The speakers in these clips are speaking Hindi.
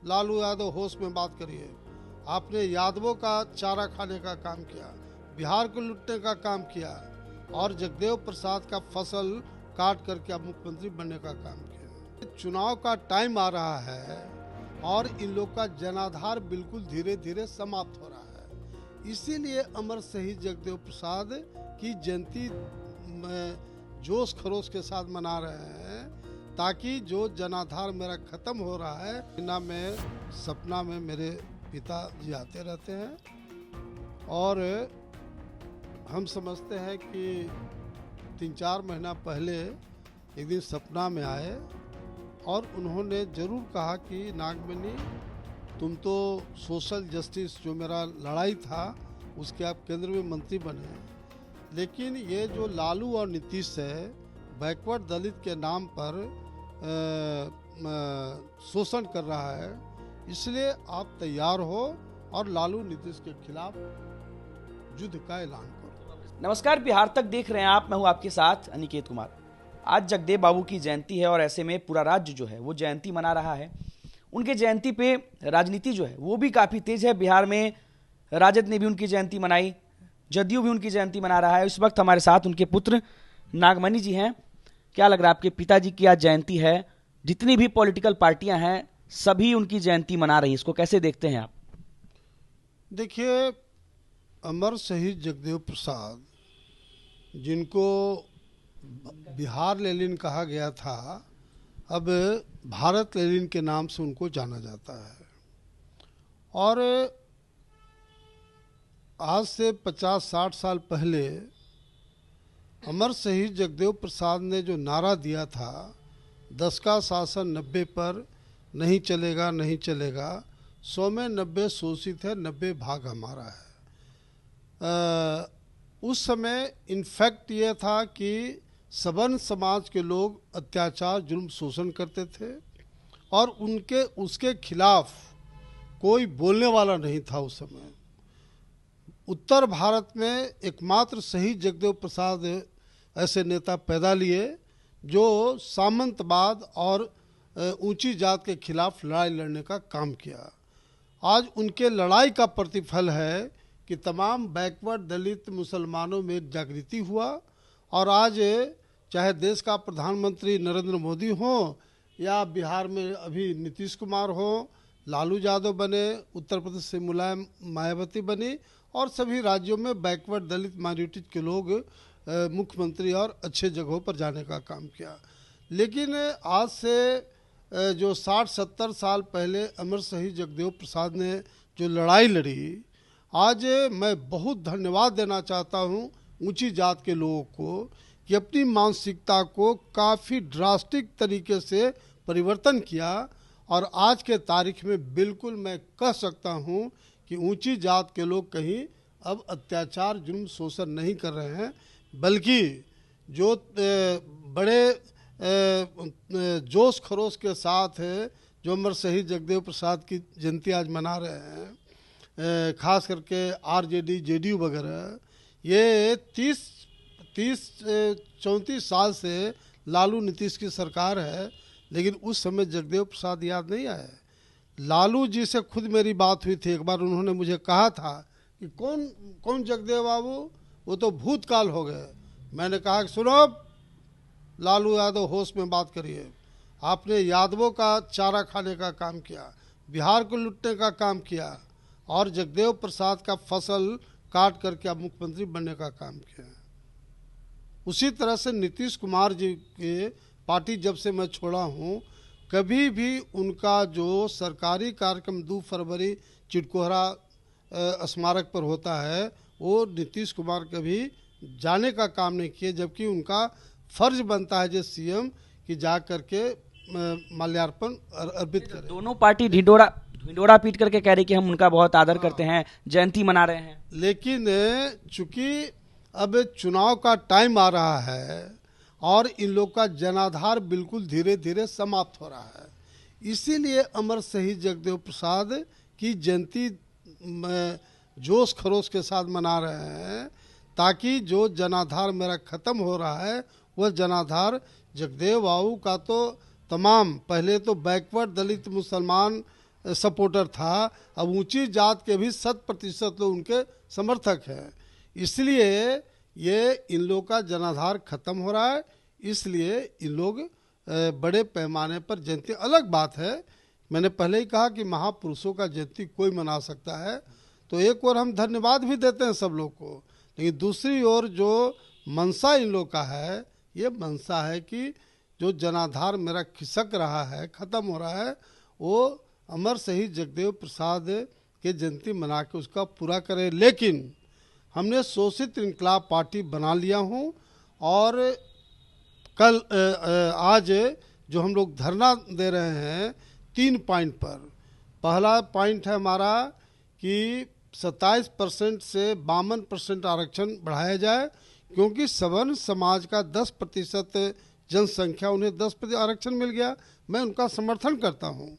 लालू यादव होश में बात करिए। आपने यादवों का चारा खाने का काम किया, बिहार को लूटने का काम किया और जगदेव प्रसाद का फसल काट करके आप मुख्यमंत्री बनने का काम किया। चुनाव का टाइम आ रहा है और इन लोग का जनाधार बिल्कुल धीरे धीरे समाप्त हो रहा है। इसीलिए अमर शहीद जगदेव प्रसाद की जयंती जोश खरोश के साथ मना रहे हैं, ताकि जो जनाधार मेरा खत्म हो रहा है ना, में सपना में मेरे पिताजी आते रहते हैं और हम समझते हैं कि 3-4 महीना पहले एक दिन सपना में आए और उन्होंने ज़रूर कहा कि नागमणि, तुम तो सोशल जस्टिस जो मेरा लड़ाई था उसके आप केंद्र में मंत्री बने, लेकिन ये जो लालू और नीतीश है बैकवर्ड दलित के नाम पर शोषण कर रहा है, इसलिए आप तैयार हो और लालू नीतीश के खिलाफ युद्ध का ऐलान करो। नमस्कार, बिहार तक देख रहे हैं आप, मैं हूं आपके साथ अनिकेत कुमार। आज जगदेव बाबू की जयंती है और ऐसे में पूरा राज्य जो है वो जयंती मना रहा है। उनके जयंती पे राजनीति जो है वो भी काफ़ी तेज है। बिहार में राजद ने भी उनकी जयंती मनाई, जदयू भी उनकी जयंती मना रहा है। इस वक्त हमारे साथ उनके पुत्र नागमणि जी हैं। क्या लग रहा है, आपके पिताजी की आज जयंती है, जितनी भी पॉलिटिकल पार्टियां हैं सभी उनकी जयंती मना रही है, इसको कैसे देखते हैं आप? देखिए, अमर शहीद जगदेव प्रसाद, जिनको बिहार लेनिन कहा गया था, अब भारत लेनिन के नाम से उनको जाना जाता है। और आज से 50-60 साल पहले अमर शहीद जगदेव प्रसाद ने जो नारा दिया था, 10 का शासन 90 पर नहीं चलेगा, नहीं चलेगा, 100 में 90 शोषित है, 90 भाग हमारा है। उस समय इनफैक्ट ये था कि सवर्ण समाज के लोग अत्याचार, जुल्म, शोषण करते थे और उसके खिलाफ कोई बोलने वाला नहीं था। उस समय उत्तर भारत में एकमात्र शहीद जगदेव प्रसाद ऐसे नेता पैदा लिए जो सामंतवाद और ऊंची जात के खिलाफ लड़ाई लड़ने का काम किया। आज उनके लड़ाई का प्रतिफल है कि तमाम बैकवर्ड दलित मुसलमानों में एक जागृति हुआ और आज चाहे देश का प्रधानमंत्री नरेंद्र मोदी हो या बिहार में अभी नीतीश कुमार हो, लालू यादव बने, उत्तर प्रदेश से मुलायम मायावती बनी और सभी राज्यों में बैकवर्ड दलित माइनॉरिटी के लोग मुख्यमंत्री और अच्छे जगहों पर जाने का काम किया। लेकिन आज से जो 60-70 साल पहले अमर शहीद जगदेव प्रसाद ने जो लड़ाई लड़ी, आज मैं बहुत धन्यवाद देना चाहता हूँ ऊंची जात के लोगों को कि अपनी मानसिकता को काफ़ी ड्रास्टिक तरीके से परिवर्तन किया और आज के तारीख में बिल्कुल मैं कह सकता हूँ कि ऊंची जात के लोग कहीं अब अत्याचार, जुल्म, शोषण नहीं कर रहे हैं, बल्कि जो बड़े जोश खरोश के साथ है जो अमर शहीद जगदेव प्रसाद की जयंती आज मना रहे हैं, खास करके आरजेडी, जेडीयू वगैरह, ये 30-34 साल से लालू नीतीश की सरकार है, लेकिन उस समय जगदेव प्रसाद याद नहीं आए। लालू जी से खुद मेरी बात हुई थी, एक बार उन्होंने मुझे कहा था कि कौन जगदेव बाबू, वो तो भूतकाल हो गए। मैंने कहा कि सुनो, लालू यादव होश में बात करिए। आपने यादवों का चारा खाने का काम किया, बिहार को लूटने का काम किया और जगदेव प्रसाद का फसल काट करके आप मुख्यमंत्री बनने का काम किया। उसी तरह से नीतीश कुमार जी के पार्टी जब से मैं छोड़ा हूँ, कभी भी उनका जो सरकारी कार्यक्रम 2 फरवरी चिटकोहरा स्मारक पर होता है, वो नीतीश कुमार कभी जाने का काम नहीं किए, जबकि उनका फर्ज बनता है जो सीएम कि जा करके माल्यार्पण अर्पित करें। दोनों पार्टी ढिंडोरा पीट करके कह रही कि हम उनका बहुत आदर करते हैं, जयंती मना रहे हैं। लेकिन चूंकि अब चुनाव का टाइम आ रहा है और इन लोग का जनाधार बिल्कुल धीरे धीरे समाप्त हो रहा है, इसीलिए अमर शहीद जगदेव प्रसाद की जयंती जोश खरोश के साथ मना रहे हैं, ताकि जो जनाधार मेरा खत्म हो रहा है वह जनाधार जगदेव बाबू का तो तमाम, पहले तो बैकवर्ड दलित मुसलमान सपोर्टर था, अब ऊंची जात के भी 100% लोग उनके समर्थक हैं। इसलिए ये इन लोगों का जनाधार खत्म हो रहा है। इसलिए इन लोग बड़े पैमाने पर जयंती, अलग बात है, मैंने पहले ही कहा कि महापुरुषों का जयंती कोई मना सकता है, तो एक और हम धन्यवाद भी देते हैं सब लोग को, लेकिन दूसरी ओर जो मनसा इन लोग का है, ये मनसा है कि जो जनाधार मेरा खिसक रहा है, ख़त्म हो रहा है, वो अमर शहीद जगदेव प्रसाद के जयंती मना के उसका पूरा करें। लेकिन हमने शोषित इनकलाब पार्टी बना लिया हूँ, और कल आज जो हम लोग धरना दे रहे हैं 3 पॉइंट पर। पहला पॉइंट है हमारा कि 27% से 52% आरक्षण बढ़ाया जाए, क्योंकि सवर्ण समाज का 10% जनसंख्या, उन्हें 10% आरक्षण मिल गया, मैं उनका समर्थन करता हूं।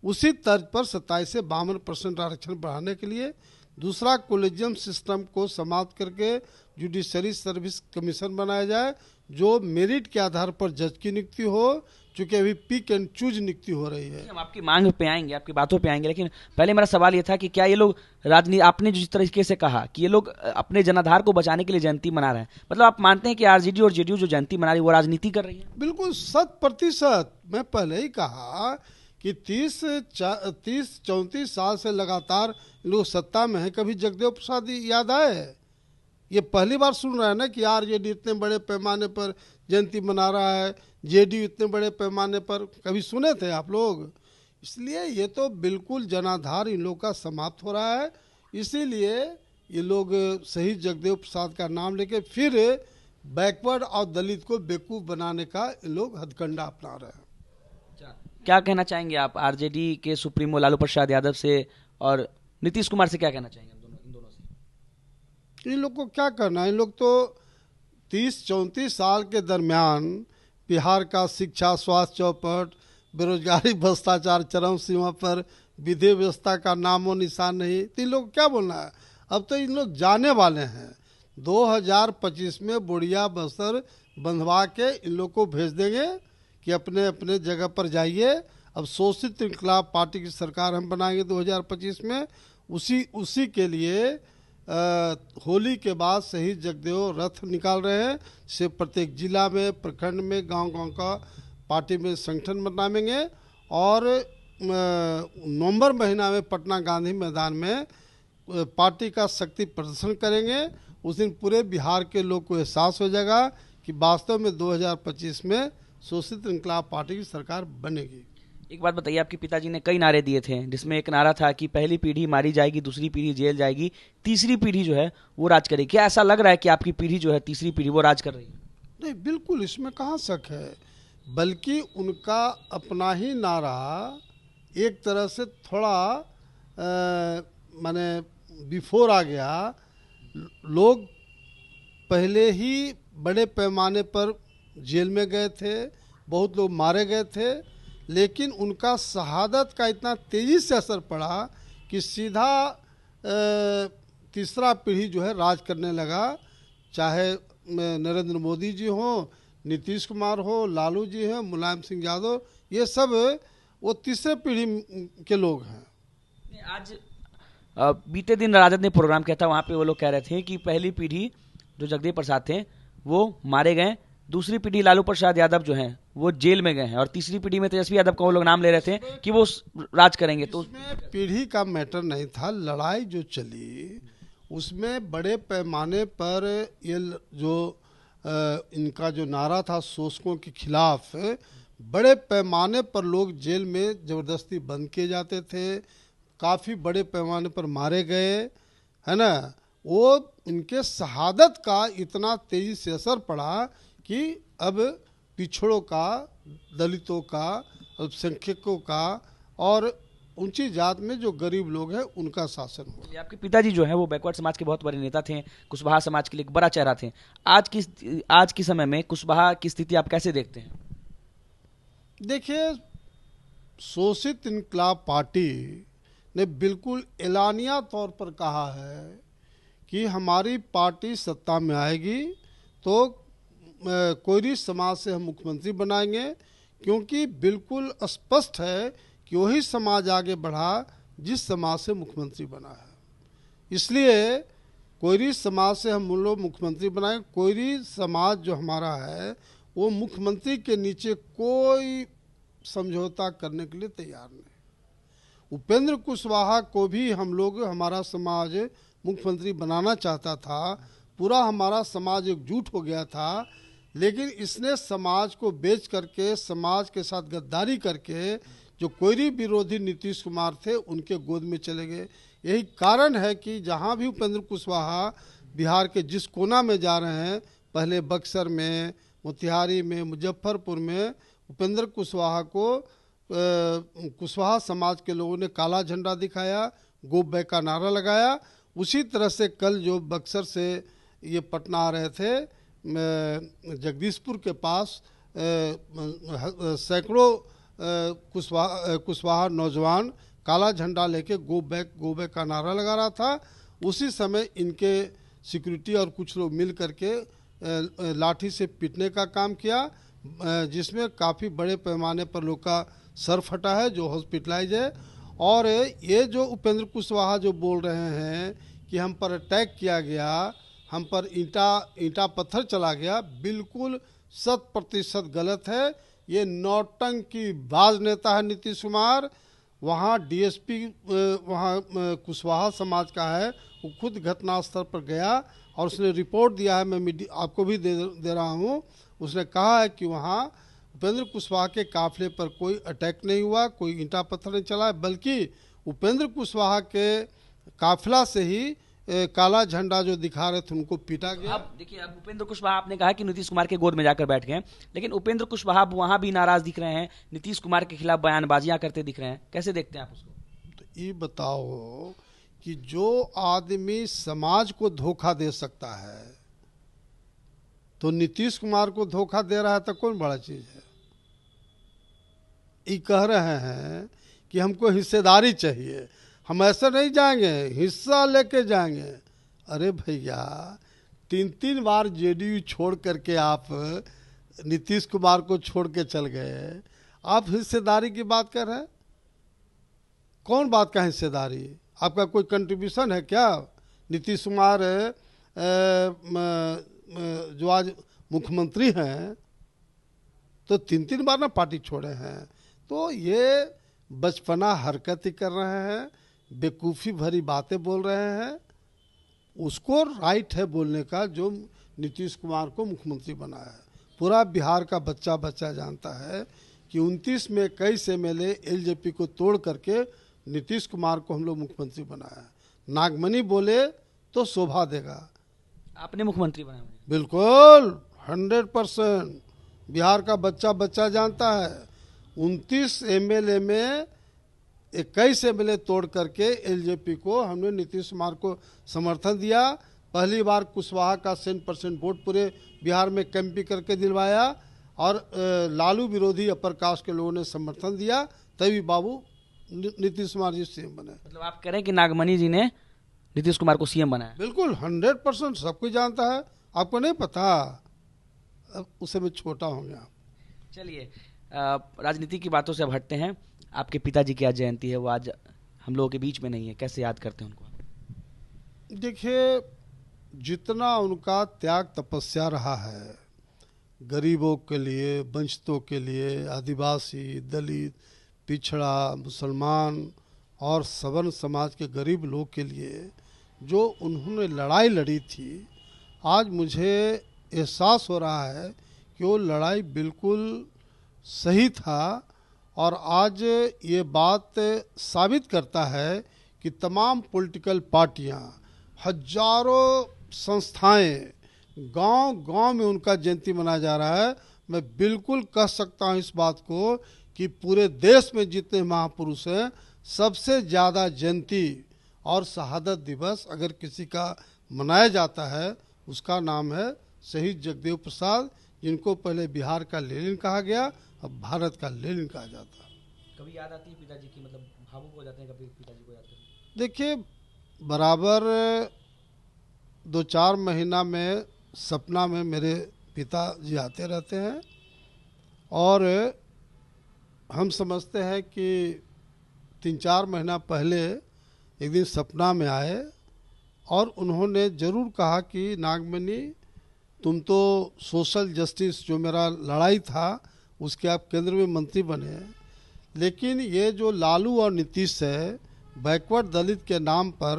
उसी तर्ज पर 27 से 52% आरक्षण बढ़ाने के लिए दूसरा, कोलेजियम सिस्टम को समाप्त करके जुडिशरी सर्विस कमीशन बनाया जाए, जो मेरिट के आधार पर जज की नियुक्ति हो, चूँकि अभी पिक एंड चूज नियुक्ति हो रही है। हम आपकी मांग पे आएंगे, आपकी बातों पे आएंगे, लेकिन पहले मेरा सवाल ये था कि क्या ये लोग राजनीति, आपने जिस तरीके से कहा कि ये लोग अपने जनाधार को बचाने के लिए जयंती मना रहे हैं, मतलब आप मानते हैं कि आरजेडी और जेडीयू जो जयंती मना रही है वो राजनीति कर रही है? बिल्कुल 100%। मैं पहले ही कहा कि 30-34 साल से लगातार लोग सत्ता में हैं, कभी जगदेव प्रसाद याद आए? ये पहली बार सुन रहा है ना कि आरजेडी इतने बड़े पैमाने पर जयंती मना रहा है, जेडीयू इतने बड़े पैमाने पर, कभी सुने थे आप लोग? इसलिए ये तो बिल्कुल जनाधार इन लोग का समाप्त हो रहा है। इसीलिए ये लोग शहीद जगदेव प्रसाद का नाम लेके फिर बैकवर्ड और दलित को बेवकूफ़ बनाने का इन लोग हथकंडा अपना रहे हैं। क्या कहना चाहेंगे आप आरजेडी के सुप्रीमो लालू प्रसाद यादव से और नीतीश कुमार से, क्या कहना चाहेंगे इन दोनों से? इन लोग को क्या करना है? इन लोग तो 30-34 साल के दरमियान बिहार का शिक्षा, स्वास्थ्य चौपट, बेरोजगारी, भ्रष्टाचार चरम सीमा पर, विधि व्यवस्था का नामो निशान नहीं, तो इन लोग को क्या बोलना है? अब तो इन लोग जाने वाले हैं। 2025 में बुढ़िया बस्तर बंधवा के इन लोग को भेज देंगे कि अपने अपने जगह पर जाइए। अब शोषित इनकलाब पार्टी की सरकार हम बनाएंगे 2025 में। उसी के लिए होली के बाद शहीद जगदेव रथ निकाल रहे हैं, से प्रत्येक जिला में, प्रखंड में, गांव-गांव का पार्टी में संगठन बनाएंगे, और नवंबर महीना में पटना गांधी मैदान में पार्टी का शक्ति प्रदर्शन करेंगे। उस दिन पूरे बिहार के लोग को एहसास हो जाएगा कि वास्तव में 2025 में शोषित इनकलाब पार्टी की सरकार बनेगी। एक बात बताइए, आपके पिताजी ने कई नारे दिए थे, जिसमें एक नारा था कि पहली पीढ़ी मारी जाएगी, दूसरी पीढ़ी जेल जाएगी, तीसरी पीढ़ी जो है वो राज करेगी। क्या ऐसा लग रहा है कि आपकी पीढ़ी जो है, तीसरी पीढ़ी, वो राज कर रही है? नहीं, बिल्कुल इसमें कहाँ शक है, बल्कि उनका अपना ही नारा एक तरह से थोड़ा माने बिफोर आ गया। लोग पहले ही बड़े पैमाने पर जेल में गए थे, बहुत लोग मारे गए थे, लेकिन उनका शहादत का इतना तेज़ी से असर पड़ा कि सीधा तीसरा पीढ़ी जो है राज करने लगा। चाहे नरेंद्र मोदी जी हो, नीतीश कुमार हो, लालू जी हैं, मुलायम सिंह यादव, ये सब वो तीसरे पीढ़ी के लोग हैं। आज बीते दिन राजद ने प्रोग्राम किया था, वहाँ पे वो लोग कह रहे थे कि पहली पीढ़ी जो जगदेव प्रसाद थे वो मारे गए, दूसरी पीढ़ी लालू प्रसाद यादव जो हैं वो जेल में गए हैं, और तीसरी पीढ़ी में तेजस्वी यादव का वो लोग नाम ले रहे थे कि वो राज करेंगे। तो उसमें पीढ़ी का मैटर नहीं था, लड़ाई जो चली उसमें बड़े पैमाने पर ये जो इनका जो नारा था शोषकों के खिलाफ, बड़े पैमाने पर लोग जेल में ज़बरदस्ती बंद किए जाते थे, काफ़ी बड़े पैमाने पर मारे गए, है ना। वो इनके शहादत का इतना तेज़ी से असर पड़ा कि अब पिछड़ों का, दलितों का, अल्पसंख्यकों का और ऊंची जात में जो गरीब लोग हैं उनका शासन हो। आपके पिताजी जो है वो बैकवर्ड समाज के बहुत बड़े नेता थे, कुशवाहा समाज के लिए एक बड़ा चेहरा थे। आज के समय में कुशवाहा की स्थिति आप कैसे देखते हैं? देखिए, शोषित इनकलाब पार्टी ने बिल्कुल एलानिया तौर पर कहा है कि हमारी पार्टी सत्ता में आएगी तो कोयरी समाज से हम मुख्यमंत्री बनाएंगे, क्योंकि बिल्कुल स्पष्ट है कि वही समाज आगे बढ़ा जिस समाज से मुख्यमंत्री बना है। इसलिए कोयरी समाज से हम लोग मुख्यमंत्री बनाए। कोयरी समाज जो हमारा है वो मुख्यमंत्री के नीचे कोई समझौता करने के लिए तैयार नहीं। उपेंद्र कुशवाहा को भी हम लोग, हमारा समाज मुख्यमंत्री बनाना चाहता था, पूरा हमारा समाज एकजुट हो गया था, लेकिन इसने समाज को बेच करके, समाज के साथ गद्दारी करके जो कोयरी विरोधी नीतीश कुमार थे उनके गोद में चले गए। यही कारण है कि जहां भी उपेंद्र कुशवाहा बिहार के जिस कोना में जा रहे हैं, पहले बक्सर में, मोतिहारी में, मुजफ्फरपुर में, उपेंद्र कुशवाहा को कुशवाहा समाज के लोगों ने काला झंडा दिखाया, गो बैक का नारा लगाया। उसी तरह से कल जो बक्सर से ये पटना आ रहे थे, जगदीशपुर के पास सैकड़ों कुशवाहा नौजवान काला झंडा लेके गो बैक का नारा लगा रहा था। उसी समय इनके सिक्योरिटी और कुछ लोग मिल करके लाठी से पीटने का काम किया, जिसमें काफ़ी बड़े पैमाने पर लोग का सर फटा है, जो हॉस्पिटलाइज है। और ये जो उपेंद्र कुशवाहा जो बोल रहे हैं कि हम पर अटैक किया गया, हम पर ईंटा पत्थर चला गया, बिल्कुल 100% गलत है। ये नौटंकी बाज नेता है नीतीश कुमार। वहाँ डीएसपी वहाँ कुशवाहा समाज का है, वो खुद घटनास्थल पर गया और उसने रिपोर्ट दिया है, मैं आपको भी दे रहा हूँ। उसने कहा है कि वहाँ उपेंद्र कुशवाहा के काफिले पर कोई अटैक नहीं हुआ, कोई ईंटा पत्थर नहीं चला, बल्कि उपेंद्र कुशवाहा के काफिला से ही काला झंडा जो दिखा रहे थे उनको पीटा गया। अब देखिए, अब उपेंद्र कुशवाहा, आपने कहा कि नीतीश कुमार के गोद में जाकर बैठ गए, लेकिन उपेंद्र कुशवाहा वहां भी नाराज दिख रहे हैं, नीतीश कुमार के खिलाफ बयानबाजियां करते दिख रहे हैं। कैसे देखते हैं आप उसको? तो ये बताओ कि जो आदमी समाज को धोखा दे सकता है, तो नीतीश कुमार को धोखा दे रहा है तो कौन बड़ा चीज है? ये कह रहे हैं कि हमको हिस्सेदारी चाहिए, हम ऐसे नहीं जाएंगे, हिस्सा लेके जाएंगे। अरे भैया, 3 बार जेडीयू छोड़ करके आप नीतीश कुमार को छोड़ के चल गए, आप हिस्सेदारी की बात कर रहे हैं? कौन बात का हिस्सेदारी? आपका कोई कंट्रीब्यूशन है क्या? नीतीश कुमार जो आज मुख्यमंत्री हैं तो 3 बार ना पार्टी छोड़े हैं। तो ये बचपना हरकत ही कर रहे हैं, बेवकूफ़ी भरी बातें बोल रहे हैं। उसको राइट है बोलने का जो नीतीश कुमार को मुख्यमंत्री बनाया है। पूरा बिहार का बच्चा बच्चा जानता है कि 29 में कई एमएलए एलजेपी को तोड़ करके नीतीश कुमार को हम लोग मुख्यमंत्री बनाया है। नागमणि बोले तो शोभा देगा। आपने मुख्यमंत्री बनाया? बिल्कुल 100% बिहार का बच्चा बच्चा जानता है। 29 एमएलए में 21 एमएलए तोड़ करके एलजेपी को हमने नीतीश कुमार को समर्थन दिया। पहली बार कुशवाहा का 100% वोट पूरे बिहार में कैंपी करके दिलवाया और लालू विरोधी अपर कास्ट के लोगों ने समर्थन दिया, तभी बाबू नीतीश कुमार जी सीएम बने। मतलब आप कह रहे हैं कि नागमणि जी ने नीतीश कुमार को सीएम बनाया? बिल्कुल 100% सब कुछ जानता है। आपको नहीं पता? अब उसे मैं छोटा हो गया। चलिए, राजनीति की बातों से अब हटते हैं। आपके पिताजी की आज जयंती है, वो आज हम लोगों के बीच में नहीं है, कैसे याद करते हैं उनको? देखिए, जितना उनका त्याग तपस्या रहा है गरीबों के लिए, वंचितों के लिए, आदिवासी, दलित, पिछड़ा, मुसलमान और सवर्ण समाज के गरीब लोग के लिए जो उन्होंने लड़ाई लड़ी थी, आज मुझे एहसास हो रहा है कि वो लड़ाई बिल्कुल सही था। और आज ये बात साबित करता है कि तमाम पॉलिटिकल पार्टियां, हजारों संस्थाएं, गांव-गांव में उनका जयंती मनाया जा रहा है। मैं बिल्कुल कह सकता हूं इस बात को कि पूरे देश में जितने महापुरुष हैं, सबसे ज़्यादा जयंती और शहादत दिवस अगर किसी का मनाया जाता है, उसका नाम है शहीद जगदेव प्रसाद, जिनको पहले बिहार का लेनिन कहा गया, अब भारत का लेनिन कहा जाता है। कभी याद आती है पिताजी की, मतलब भावुक हो जाते हैं कभी पिताजी को याद करके? देखिए, बराबर 2-4 महीना में सपना में मेरे पिताजी आते रहते हैं और हम समझते हैं कि 3-4 महीना पहले एक दिन सपना में आए और उन्होंने ज़रूर कहा कि नागमणि, तुम तो सोशल जस्टिस जो मेरा लड़ाई था उसके आप केंद्र में मंत्री बने, लेकिन ये जो लालू और नीतीश है बैकवर्ड दलित के नाम पर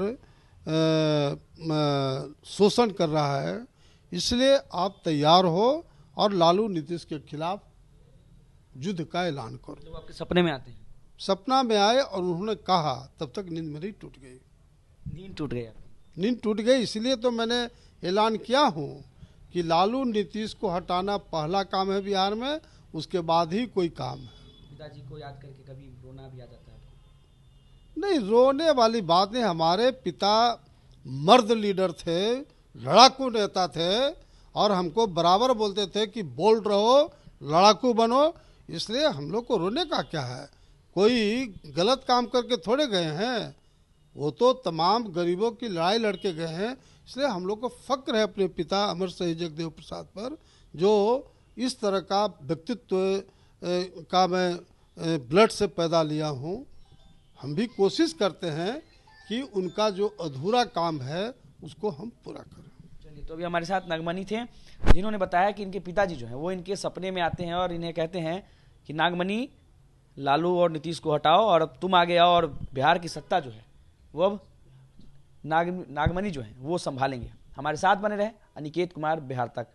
शोषण कर रहा है, इसलिए आप तैयार हो और लालू नीतीश के खिलाफ युद्ध का ऐलान करो। जब आपके सपने में आते हैं? सपना में आए और उन्होंने कहा, तब तक नींद मेरी टूट गई। नींद टूट गई? नींद टूट गई, इसलिए तो मैंने ऐलान किया हूँ कि लालू नीतीश को हटाना पहला काम है बिहार में, उसके बाद ही कोई काम है। पिताजी को याद करके कभी रोना भी आ जाता है आपको? नहीं, रोने वाली बात नहीं। हमारे पिता मर्द लीडर थे, लड़ाकू नेता थे और हमको बराबर बोलते थे कि बोल्ड रहो, लड़ाकू बनो, इसलिए हम लोग को रोने का क्या है। कोई गलत काम करके थोड़े गए हैं, वो तो तमाम गरीबों की लड़ाई लड़के गए हैं। इसलिए हम लोग को फक्र है अपने पिता अमर शहीद जगदेव प्रसाद पर, जो इस तरह का व्यक्तित्व का मैं ब्लड से पैदा लिया हूँ। हम भी कोशिश करते हैं कि उनका जो अधूरा काम है उसको हम पूरा करें। चलिए, तो अभी हमारे साथ नागमणि थे जिन्होंने बताया कि इनके पिताजी जो हैं वो इनके सपने में आते हैं और इन्हें कहते हैं कि नागमणि, लालू और नीतीश को हटाओ और अब तुम आगे आओ और बिहार की सत्ता जो है वो अब नागमणि जो है वो संभालेंगे। हमारे साथ बने रहे। अनिकेत कुमार, बिहार तक।